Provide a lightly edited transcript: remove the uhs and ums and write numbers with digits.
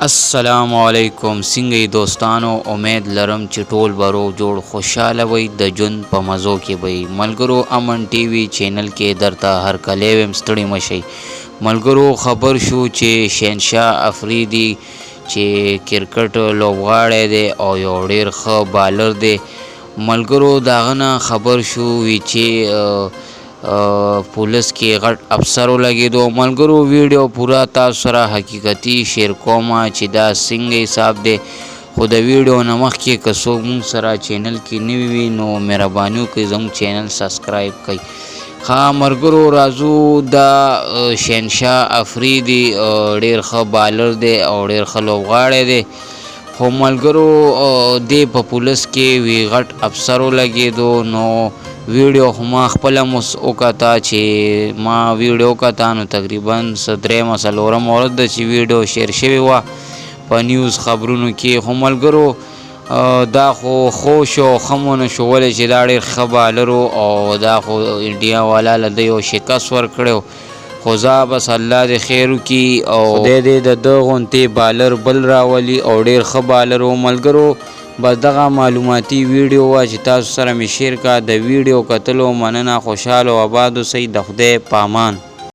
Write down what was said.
السلام علیکم څنګه دوستانو امید لرم چې ټول برو جوړ خوشاله وي د جون په مزو کې وي ملګرو امن ټي وي چینل کې درته هر کله ویم ستړي مشي ملګرو خبر شو چې شهنشاه افریدي چې کرکټ لوبغاړی دی او یو ډیر ښه بالر دی ملګرو داغه خبر شو وی چې پولیس کې غټ افسر ولګېدو ملګرو ویډیو پورا تاسو سره حقیقتي شیر کوم چې دا څنګه حساب دی خو د ویډیو نه مخکې که څوک مونږ سره چینل کې نوي وي نو مهرباني وکړئ زموږ چینل سبسکرایب کړئ ښه ملګرو راځو د شهنشاه افریدي ډېر ښه بالر دی او ډېر ښه لوبغاړی دی خو ملګرو دی په پولیس کې وی غټ افسر ولګېدو نو ویډیو خو ما خپله وکته چې ما ویډیو وکته نو تقریبا درېیمه څلورمه ورځ ده چې ویډیو شیر شوې وه په نیوز خبرونو کې خو ملګرو دا خو ښه شو ښه مو نه شو ولې چې دا ډېر ښه بالر او دا خو انډیا والا له ده یو شکست ورکړی خو زه بس الله دې خیر وکړي او خدای دې د ده غوندې بالر بل راولي او ډېر ښه بالر و ملګرو بس دغه معلوماتي ویډیو وه چې تاسو سره مې شیر کړه د ویډیو کتلو مننه خوشحال او آباد اوسئ د خدای په امان